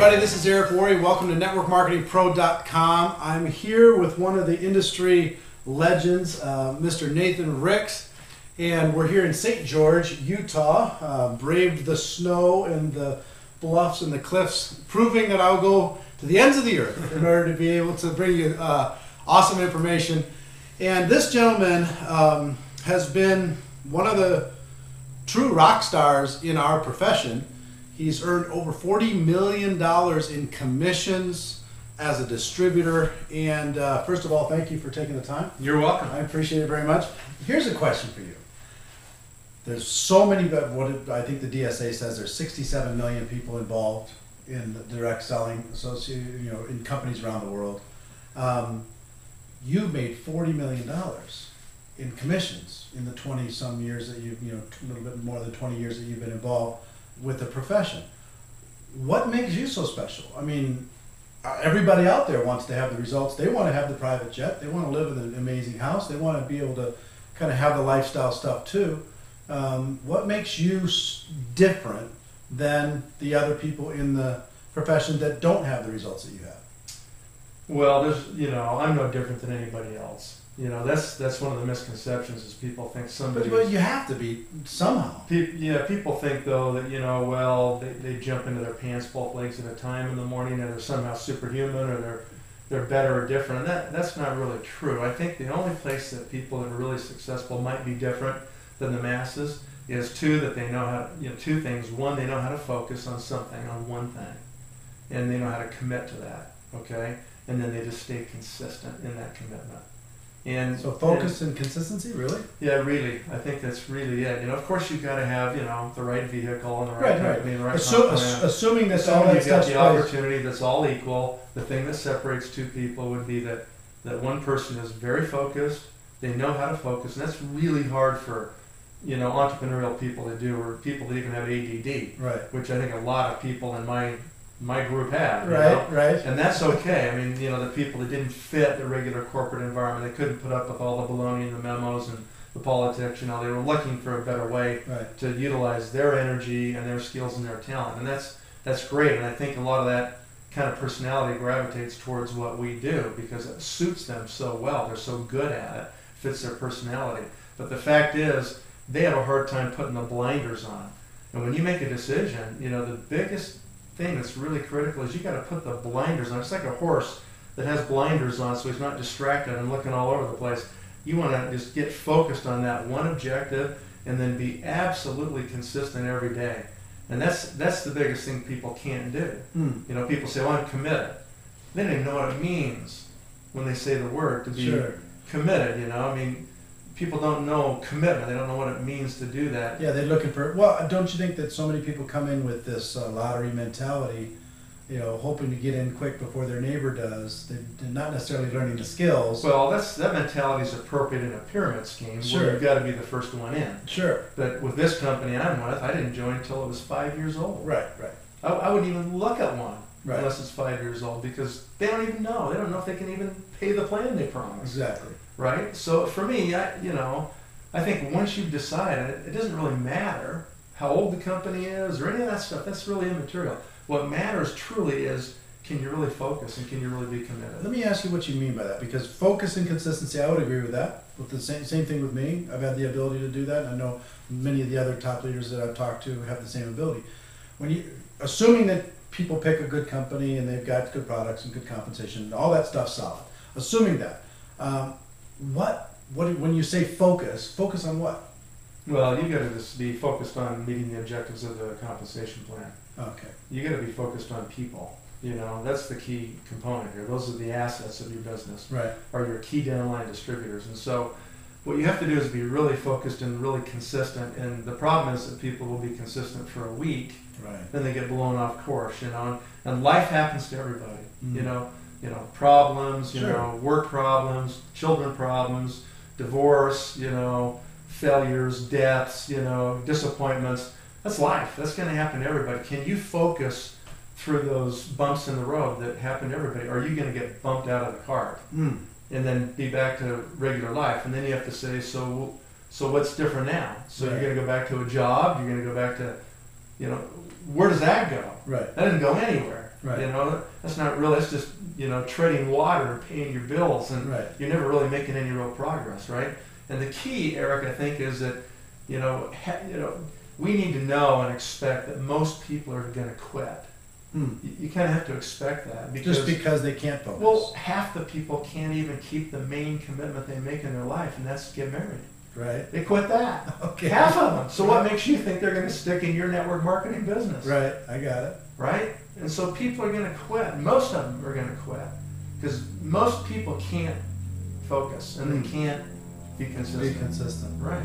everybody, this is Eric Worre. Welcome to networkmarketingpro.com. I'm here with one of the industry legends, Mr. Nathan Ricks, and we're here in St. George, Utah. Braved the snow and the bluffs and the cliffs, proving that I'll go to the ends of the earth in order to be able to bring you awesome information. And this gentleman has been one of the true rock stars in our profession. He's earned over $40 million in commissions as a distributor. And first of all, thank you for taking the time. You're welcome. I appreciate it very much. Here's a question for you. There's so many, I think the DSA says there's 67 million people involved in the direct selling associated, in companies around the world. You made $40 million in commissions in the 20-some years that you've, a little bit more than 20 years that you've been involved with the profession. What makes you so special? I mean, everybody out there wants to have the results. They want to have the private jet. They want to live in an amazing house. They want to be able to kind of have the lifestyle stuff too. What makes you different than the other people in the profession that don't have the results that you have? Well, I'm no different than anybody else. That's one of the misconceptions is people think somebody. But you have to be somehow. People think though that they jump into their pants both legs at a time in the morning and they're somehow superhuman or they're better or different. And that's not really true. I think the only place that people that are really successful might be different than the masses is that they know how to, two things. One, they know how to focus on something, on one thing, and they know how to commit to that. Okay, and then they just stay consistent in that commitment. And so focus and consistency, really? Yeah, really. I think that's really it. Of course you've got to have, the right vehicle and the right company and the right assuming that's all you've got the opportunity that's all equal. The thing that separates two people would be that one person is very focused, they know how to focus, and that's really hard for, entrepreneurial people to do, or people that even have ADD, right? Which I think a lot of people in my group have. Right. And that's okay. I mean, the people that didn't fit the regular corporate environment, they couldn't put up with all the baloney and the memos and the politics, they were looking for a better way to utilize their energy and their skills and their talent. And that's great. And I think a lot of that kind of personality gravitates towards what we do because it suits them so well. They're so good at it, fits their personality. But the fact is, they have a hard time putting the blinders on. And when you make a decision, the biggest thing that's really critical is you got to put the blinders on. It's like a horse that has blinders on so he's not distracted and looking all over the place. You want to just get focused on that one objective and then be absolutely consistent every day. And that's the biggest thing people can't do. People say, well, I'm committed. They don't even know what it means when they say the word to be committed. People don't know commitment. They don't know what it means to do that. Yeah, they're looking for. Well, don't you think that so many people come in with this lottery mentality, hoping to get in quick before their neighbor does? They're not necessarily learning the skills. Well, that mentality is appropriate in a pyramid scheme where you've got to be the first one in. Sure. But with this company I'm with, I didn't join until it was 5 years old. Right. I wouldn't even look at one unless it's 5 years old because they don't even know. They don't know if they can even pay the plan they promised. Exactly. Right? So for me, I think once you've decided, it doesn't really matter how old the company is or any of that stuff. That's really immaterial. What matters truly is, can you really focus and can you really be committed? Let me ask you what you mean by that, because focus and consistency, I would agree with that. With the same thing with me. I've had the ability to do that. I know many of the other top leaders that I've talked to have the same ability. Assuming that people pick a good company and they've got good products and good compensation, all that stuff's solid. Assuming that. When you say focus on what? Well, you got to just be focused on meeting the objectives of the compensation plan. Okay. You got to be focused on people. That's the key component here. Those are the assets of your business. Right. Are your key downline distributors. And so what you have to do is be really focused and really consistent. And the problem is that people will be consistent for a week. Right. Then they get blown off course, And life happens to everybody, problems, work problems, children problems, divorce, failures, deaths, disappointments. That's life. That's going to happen to everybody. Can you focus through those bumps in the road that happen to everybody? Or are you going to get bumped out of the cart and then be back to regular life? And then you have to say, so what's different now? So you're going to go back to a job. You're going to go back to, where does that go? Right. That doesn't go anywhere. Right. You know, that's not really. It's just, you know, treading water and paying your bills, and Right. you're never really making any real progress, right? And the key, Eric, I think, is that you know, we need to know and expect that most people are going to quit. You kind of have to expect that just because they can't focus. Well, half the people can't even keep the main commitment they make in their life, and that's to get married. Right. They quit that. Okay. Half of them. So what makes you think they're going to stick in your network marketing business? Right. I got it. Right? And so people are going to quit. Most of them are going to quit because most people can't focus and they can't be consistent. Be consistent. Right.